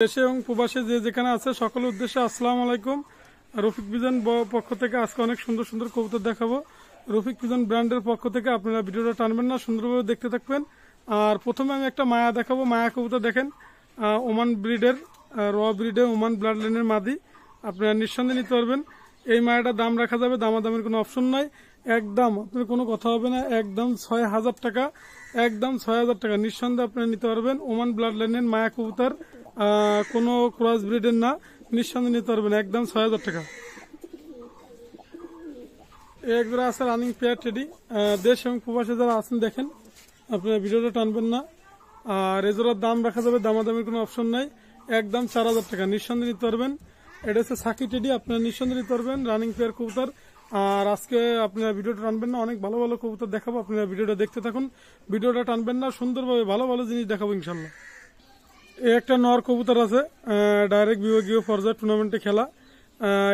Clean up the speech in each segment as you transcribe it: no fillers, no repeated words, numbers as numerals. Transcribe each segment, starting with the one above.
দেশে এবং প্রবাসে যে যেখানে আছে সকলের উদ্দেশ্যে আসসালামু আলাইকুম। রফিক ভিজন পক্ষ থেকে আজকে অনেক সুন্দর সুন্দর কবুতর দেখাবো। রফিক ভিজন ব্র্যান্ডের পক্ষ থেকে আপনারা ভিডিওটা টানবেন না, সুন্দরভাবে দেখতে থাকবেন। আর প্রথমে আমি একটা মায়া দেখাবো। মায়া কবুতর দেখেন, ওমান ব্রিডের, র ব্রিডের ওমান ব্লাড লাইনের মাদি। আপনারা নিঃসন্দেহে নিতে পারবেন। এই মায়াটার দাম রাখা যাবে, দামাদামের কোনো অপশন নাই। একদম আপনার কোনো কথা হবে না, একদম 6,000 টাকা, একদম 6,000 টাকা নিঃসন্দেহে আপনারা নিতে পারবেন। ওমান ব্লাড লাইনের মায়া কবুতর, কোনো ক্রস ব্রিডের না, নিঃসন্দেহে নিতে পারবেন, একদম 6,000 টাকা। এক জোড়া আছে রানিং পেয়ার টেডি। দেশ এবং প্রবাসে যারা আছেন দেখেন, আপনারা ভিডিওটা টানবেন না। আর এ জোড়ার দাম রাখা যাবে, দামাদামের কোনো অপশন নাই, একদম 4,000 টাকা নিঃসন্দেহে নিতে পারবেন। এটা হচ্ছে সাকি টেডি, আপনারা নিঃসন্দেহে নিতে পারবেন, রানিং পেয়ার কবুতর। আর আজকে আপনারা ভিডিওটা টানবেন না, অনেক ভালো ভালো কবুতর দেখাবো, আপনারা ভিডিওটা দেখতে থাকুন। ভিডিওটা টানবেন না, সুন্দরভাবে ভালো ভালো জিনিস দেখাবো ইনশাল্লাহ। এই একটা নর কবুতর আছে, ডাইরেক্ট বিভাগীয় পর্যায়ে টুর্নামেন্টে খেলা।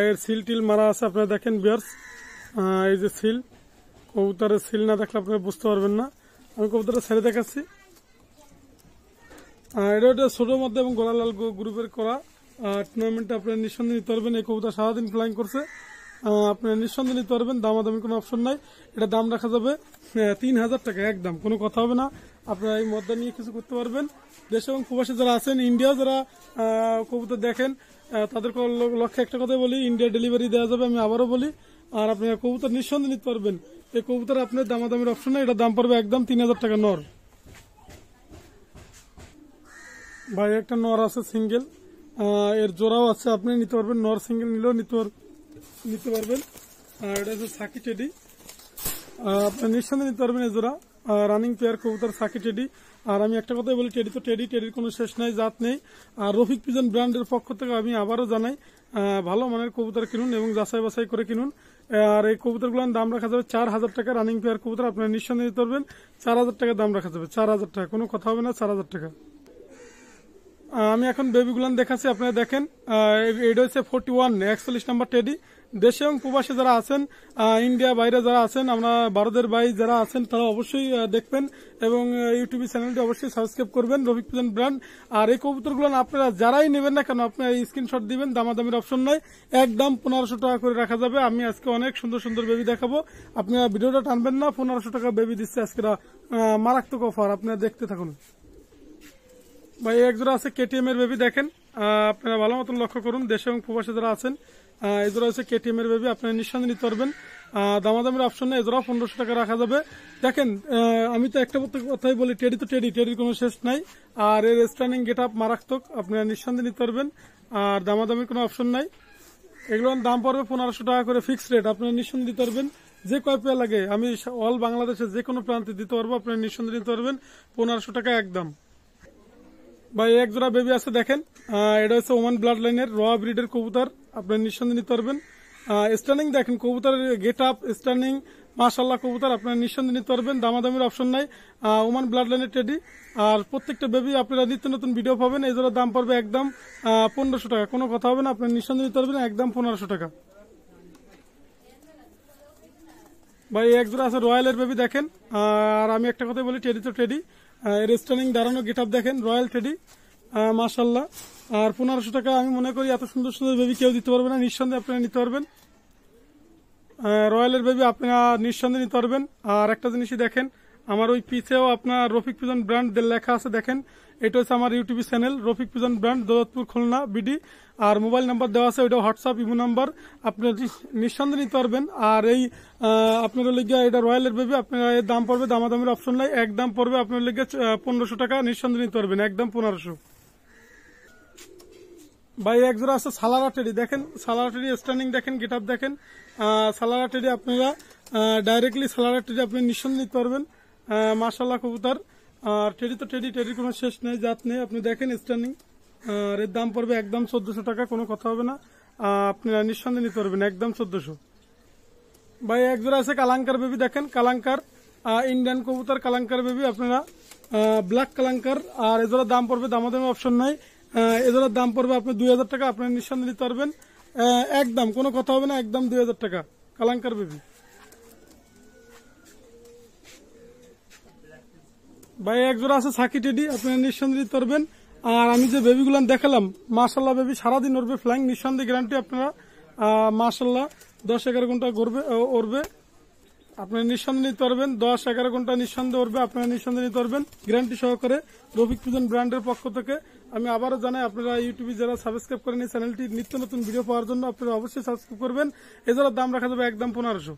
এর সিল টিল মারা আছে, আপনারা দেখেন বিয়ার্স। এই যে সিল, কবুতরের সিল না দেখলে আপনারা বুঝতে পারবেন না। আমি কবুতরটা ছেড়ে দেখাচ্ছি। এটা একটা ছোটোর মধ্যে এবং গোলালাল গ্রুপের করা টুর্নামেন্টে আপনারা নিঃসন্দেহে নিতে পারবেন। এই কবুতর সারাদিন ফ্লাইং করছে, আপনারা নিঃসন্দেহে নিতে পারবেন, দামাদামি কোনো অপশন নাই। এটা দাম রাখা যাবে 3,000 টাকা, একদম কোনো কথা হবে না। আপনারা এই মদ্দা নিয়ে কিছু করতে পারবেন। দেশ এবং প্রবাসে যারা আছেন, ইন্ডিয়া যারা কবুতর দেখেন, তাদের লক্ষ্যে একটা কথা বলি, ইন্ডিয়া ডেলিভারি দেওয়া যাবে, আমি আবারও বলি। আর আপনারা কবুতর নিঃসন্দেহে নিতে পারবেন। এই কবুতর আপনার দামাদামির অপশন নাই, এটা দাম পড়বে একদম 3,000 টাকা নর। ভাই একটা নর আছে সিঙ্গেল, এর জোড়াও আছে, আপনি নিতে পারবেন, নর সিঙ্গেল নিলেও নিতে পারবেন। আর এটা হচ্ছে সাকি টেডি, আপনি নিঃসন্দেহে নিতে পারবেন এই জোড়া, রানিং পেয়ার কবুতর সাকি টেডি। আর আমি একটা কথাই বলি, টেডি তো টেডি, টেডির কোনো শেষ নাই, জাত নেই। আর রফিক পিজন ব্র্যান্ডের পক্ষ থেকে আমি আবারও জানাই, ভালো মানের কবুতর কিনুন এবং যাচাই বাছাই করে কিনুন। আর এই কবুতরগুলোর দাম রাখা যাবে 4,000 টাকা, রানিং পেয়ার কবুতর, আপনারা নিঃসন্দেহে নিতে পারবেন। 4,000 টাকা দাম রাখা যাবে, 4,000 টাকা, কোনো কথা হবে না, 4,000 টাকা। আমি এখন বেবিগুলান দেখাচ্ছি, আপনারা দেখেন। এটা হচ্ছে 41 নাম্বার টেডি। দেশে এবং প্রবাসে যারা আছেন, ইন্ডিয়া বাইরে যারা আছেন, আমরা ভারতের বাইরে যারা আছেন, তারা অবশ্যই দেখবেন এবং ইউটিউব চ্যানেলটি অবশ্যই সাবস্ক্রাইব করবেন, রফিক পিজন ব্র্যান্ড। আর এই কবুতরগুলো আপনারা যারাই নেবেন না কেন, আপনারা স্ক্রিনশট দিবেন, দামাদামির অপশন নাই, একদম 1,500 টাকা করে রাখা যাবে। আমি আজকে অনেক সুন্দর সুন্দর বেবি দেখাবো, আপনারা ভিডিওটা টানবেন না। 1,500 টাকা বেবি দিচ্ছে আজকে, মারাত্মক অফার, আপনারা দেখতে থাকুন। ভাই এক জোড়া আছে কেটিএম এর বেবি, দেখেন, আপনারা ভালো মতন লক্ষ্য করুন। দেশে এবং প্রবাসে যারা আছেন, এই জোড়া হচ্ছে কেটিএম এর বেবি, আপনারা নিঃসন্দেহে নিতে পারবেন, দামাদামের অপশন নেই। এজোড়া 1,500 টাকা রাখা যাবে। দেখেন, আমি তো একটা কথাই বলি, টেডি তো টেডি, টেডির কোনো শেষ নাই। আর এর স্ট্যান্ডিং গেট আপ মারাত্মক, আপনারা নিঃসন্দেহে নিতে পারবেন, আর দামাদামের কোনো অপশন নাই। এগুলোর দাম পড়বে 1,500 টাকা করে ফিক্সড রেট, আপনারা নিঃসন্দেহে দিতে পারবেন। যে কয় পেয়ার লাগে আমি অল বাংলাদেশে যে কোনো প্রান্তে দিতে পারবো, আপনারা নিঃসন্দেহে নিতে পারবেন, 1,500 টাকা একদম। ভাই এক জোড়া বেবি আছে, দেখেন, এটা হচ্ছে ওমান ব্লাড লাইনের র ব্রিডের কবুতর, আপনার নিঃসন্দেহে নিতে পারবেন। স্ট্যান্ডিং দেখেন, কবুতরের গেট আপ স্ট্যান্ডিং মাশাআল্লাহ কবুতর, আপনার নিঃসন্দেহে নিতে পারবেন, দামাদামির অপশন নাই। ওমান ব্লাড লাইনের টেডি। আর প্রত্যেকটা বেবি আপনারা নিত্য নতুন ভিডিও পাবেন। এই জোড়ার দাম পড়বে একদম 1,500 টাকা, কোনো কথা হবে না, আপনার নিঃসন্দেহে নিতে পারবেন, একদম 1,500 টাকা। ভাই এক জোড়া আছে রয়্যালের বেবি, দেখেন। আর আমি একটা কথা বলি, টেডি তো টেডি, এর স্ট্যান্ডিং দাঁড়ানো গেট আপ দেখেন, রয়্যাল টেডি, মাশাআল্লাহ। আর 1,500 টাকা আমি মনে করি এত সুন্দর সুন্দর বেবি কেউ দিতে পারবে না, নিঃসন্দেহে আপনারা নিতে পারবেন। রয়্যালের বেবি আপনারা নিঃসন্দেহে নিতে পারবেন। আর একটা জিনিসই দেখেন, আমার ওই পিছেও আপনার রফিক পিজন ব্র্যান্ড লেখা আছে, দেখেন, এটা হচ্ছে আমার YouTube channel Rafiq pigeon brand, Daulatpur Khulna BD. আর মোবাইল নাম্বার দেওয়া আছে, ওইটা হোয়াটসঅ্যাপ ইমো নাম্বার, আপনারা নিঃসন্দেহে নিতে পারবেন। আর এই আপনার লিগে এটা রয়্যালের বেবি, আপনার এর দাম পড়বে, দামাদামের অপশন নাই, একদম পড়বে আপনার লিগে 1,500 টাকা, নিঃসন্দেহে নিতে পারবেন, একদম 1,500। ভাই এক জোড়া আছে সালারা টেডি, দেখেন, সালারা টেডি স্ট্যান্ডিং দেখেন, গেট আপ দেখেন, সালারা টেডি, আপনারা ডাইরেক্টলি সালারা টেডি আপনি নিঃসন্দেহে নিতে পারবেন, মাশাআল্লাহ কবুতর। আর টেডি তো টেডি, টেডির কোনো শেষ নেই, জাত নেই, আপনি দেখেন স্ট্যান্ডিং। আর এর দাম পড়বে একদম 1,400 টাকা, কোনো কথা হবে না, আপনারা নিঃসন্দেহে নিতে পারবেন, একদম 1,400। ভাই এক জোড়া আছে কালাঙ্কার বেবি, দেখেন, কালাঙ্কার ইন্ডিয়ান কবুতর, কালাঙ্কার বেবি, আপনারা ব্ল্যাক কালাঙ্কার। আর এজোড়ার দাম পড়বে, দামাদামি অপশন নাই, এজোড়ার দাম পড়বে আপনার 2,000 টাকা, আপনারা নিঃসন্দেহে নিতে পারবেন, একদম কোনো কথা হবে না, একদম 2,000 টাকা, কালাঙ্কার বেবি। ভাই এক জোড়া আছে সাকি টেডি, আপনারা নিঃসন্দেহে নিতে পারবেন, আর আমি যে বেবিগুলো দেখালাম মাশাল্লাহ বেবি সারাদিন উড়বে, ফ্লাইং নিঃসন্দেহে গ্যারান্টি আপনারা মাশাল্লাহ 10-11 ঘন্টা উড়বে, আপনারা নিঃসন্দেহে নিতে পারবেন। 10-11 ঘন্টা নিঃসন্দেহে উড়বে, আপনারা নিঃসন্দেহে নিতে পারবেন গ্যারান্টি সহকারে রফিক পিজন ব্র্যান্ডের পক্ষ থেকে। আমি আবারও জানাই, আপনারা ইউটিউবে যারা সাবস্ক্রাইব করেন এই চ্যানেলটি নিত্য নতুন ভিডিও পাওয়ার জন্য আপনারা অবশ্যই সাবস্ক্রাইব করবেন। এছাড়া দাম রাখা যাবে একদম 1500।